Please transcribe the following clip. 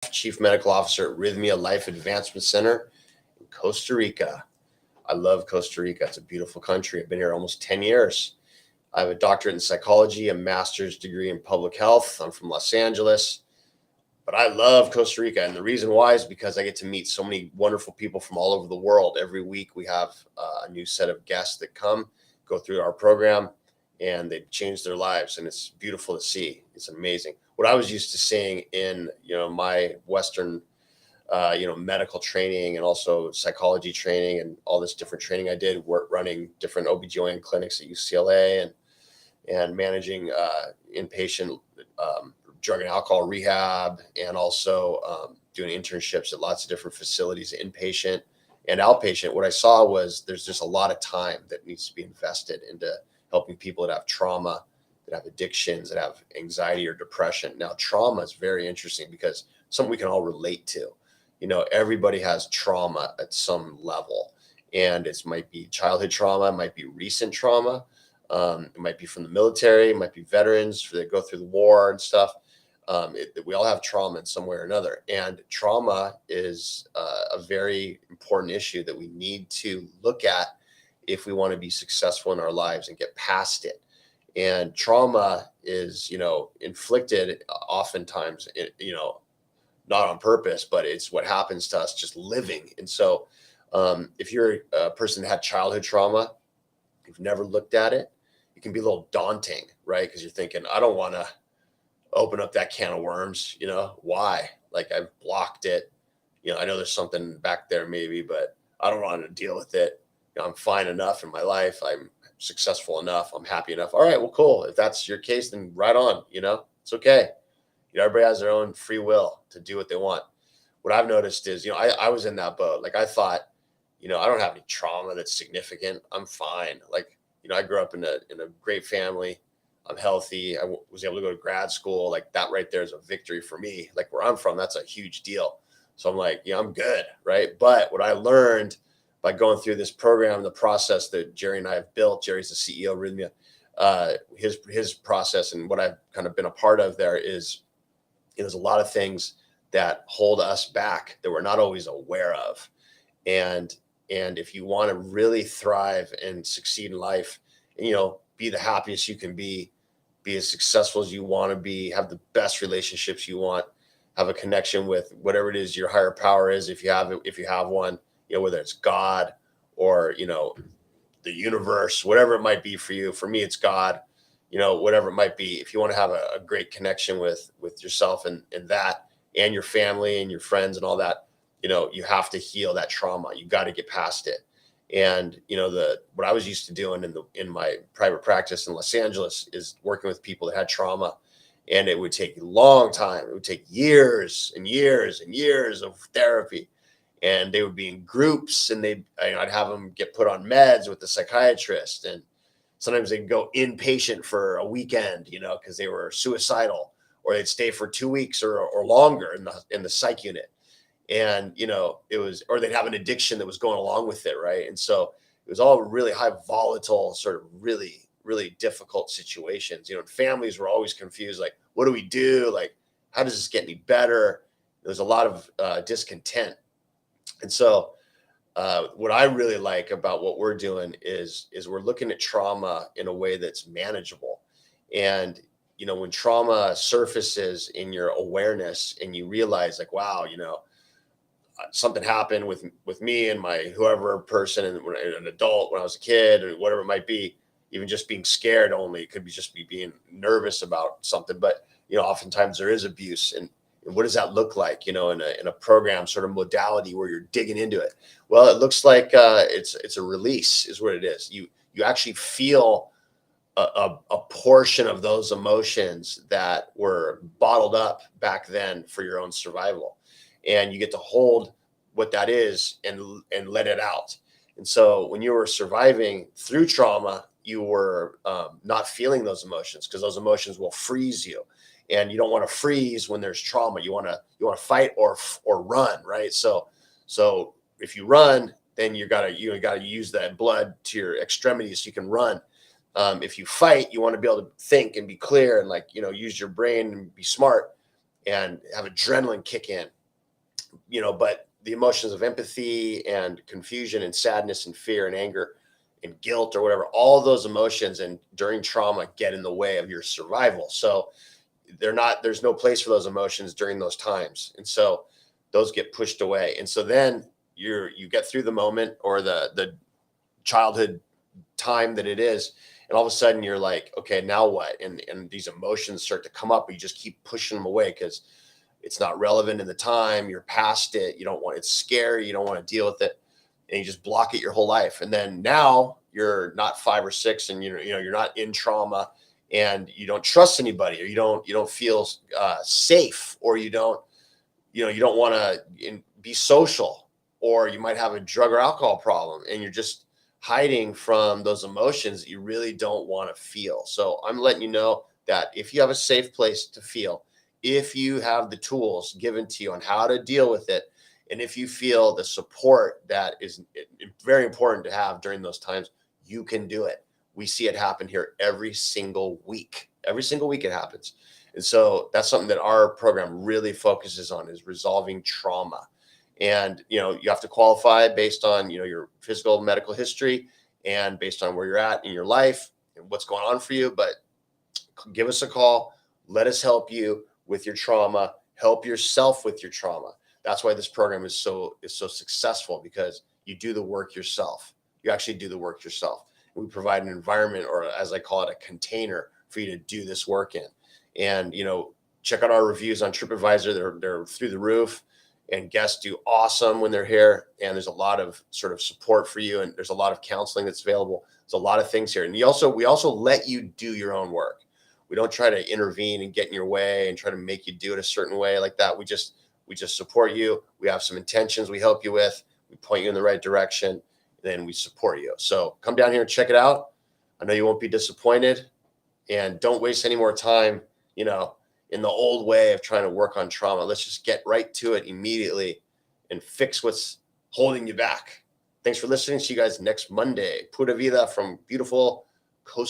Chief Medical Officer at Rythmia Life Advancement Center in Costa Rica. I love Costa Rica. It's a beautiful country. I've been here almost 10 years. I have a doctorate in psychology, a master's degree in public health. I'm from Los Angeles, but I love Costa Rica. And the reason why is because I get to meet so many wonderful people from all over the world. Every week we have a new set of guests that come, go through our program, and they change their lives. And it's beautiful to see. It's amazing. What I was used to seeing in, my Western, medical training and also psychology training and all this different training I did, work running different OBGYN clinics at UCLA and managing inpatient drug and alcohol rehab, and also doing internships at lots of different facilities, inpatient and outpatient. What I saw was there's just a lot of time that needs to be invested into helping people that have trauma, that have addictions, that have anxiety or depression. Now, trauma is very interesting because something we can all relate to. Everybody has trauma at some level, and it might be childhood trauma, it might be recent trauma, it might be from the military, it might be veterans that go through the war and stuff. We all have trauma in some way or another, and trauma is a very important issue that we need to look at if we want to be successful in our lives and get past it. And trauma is, inflicted oftentimes, not on purpose, but it's what happens to us just living. And so if you're a person that had childhood trauma, you've never looked at it, it can be a little daunting, right? Because you're thinking, I don't want to open up that can of worms, why? Like, I've blocked it. I know there's something back there maybe, but I don't want to deal with it. I'm fine enough in my life. I'm successful enough. I'm happy enough. All right, well, cool. If that's your case, then right on, it's okay. Everybody has their own free will to do what they want. What I've noticed is, I was in that boat. Like, I thought, I don't have any trauma that's significant. I'm fine. Like, I grew up in a great family. I'm healthy. I was able to go to grad school. Like, that right there is a victory for me. Like, where I'm from, that's a huge deal. So I'm like, I'm good. Right. But what I learned by going through this program, the process that Jerry and I have built, Jerry's the CEO of Rythmia, his process, and what I've kind of been a part of there is, there's a lot of things that hold us back that we're not always aware of. And if you want to really thrive and succeed in life, and, be the happiest you can be as successful as you want to be, have the best relationships you want, have a connection with whatever it is your higher power is, if you have one, whether it's God or, the universe, whatever it might be for you. For me, it's God, whatever it might be. If you want to have a great connection with yourself and that, and your family and your friends and all that, you have to heal that trauma. You got to get past it. And, what I was used to doing in my private practice in Los Angeles is working with people that had trauma, and it would take a long time. It would take years and years and years of therapy. And they would be in groups, and I'd have them get put on meds with the psychiatrist. And sometimes they'd go inpatient for a weekend, because they were suicidal, or they'd stay for 2 weeks or longer in the psych unit. And, it was, or they'd have an addiction that was going along with it. Right. And so it was all really high volatile, sort of really, really difficult situations. Families were always confused. Like, what do we do? Like, how does this get any better? There's a lot of discontent. And so what I really like about what we're doing is we're looking at trauma in a way that's manageable. And, when trauma surfaces in your awareness and you realize, like, wow, something happened with me and my whoever person, and when an adult, when I was a kid, or whatever it might be, even just being scared only, it could be just being nervous about something. But, oftentimes there is abuse. And what does that look like, in a program sort of modality where you're digging into it? Well, it looks like it's a release is what it is. You actually feel a portion of those emotions that were bottled up back then for your own survival. And you get to hold what that is and let it out. And so when you were surviving through trauma, you were not feeling those emotions, because those emotions will freeze you. And you don't want to freeze when there's trauma. You want to fight or run, right? So if you run, then you gotta use that blood to your extremities so you can run. If you fight, you want to be able to think and be clear and use your brain and be smart. and have adrenaline kick in, but the emotions of empathy and confusion and sadness and fear and anger and guilt or whatever, all those emotions and during trauma get in the way of your survival. So there's no place for those emotions during those times. And so those get pushed away. And so then you get through the moment or the childhood time that it is. And all of a sudden you're like, okay, now what? And these emotions start to come up, but you just keep pushing them away because it's not relevant in the time. You're past it. You don't want, it's scary. You don't want to deal with it. And you just block it your whole life. And then now you're not 5 or 6 and you're not in trauma and you don't trust anybody, or you don't feel safe, or you don't want to be social, or you might have a drug or alcohol problem and you're just hiding from those emotions that you really don't want to feel. So I'm letting you know that if you have a safe place to feel, if you have the tools given to you on how to deal with it, and if you feel the support that is very important to have during those times, you can do it. We see it happen here every single week. Every single week it happens. And so that's something that our program really focuses on, is resolving trauma. And, you have to qualify based on, your physical medical history and based on where you're at in your life and what's going on for you. But give us a call. Let us help you with your trauma. Help yourself with your trauma. That's why this program is so successful, because you do the work yourself. You actually do the work yourself. We provide an environment, or as I call it, a container for you to do this work in. And, check out our reviews on TripAdvisor. They're through the roof, and guests do awesome when they're here. And there's a lot of sort of support for you. And there's a lot of counseling that's available. There's a lot of things here. And we also let you do your own work. We don't try to intervene and get in your way and try to make you do it a certain way like that. We just support you. We have some intentions we help you with. We point you in the right direction. Then we support you. So come down here and check it out. I know you won't be disappointed, and don't waste any more time, in the old way of trying to work on trauma. Let's just get right to it immediately and fix what's holding you back. Thanks for listening. See you guys next Monday. Pura vida from beautiful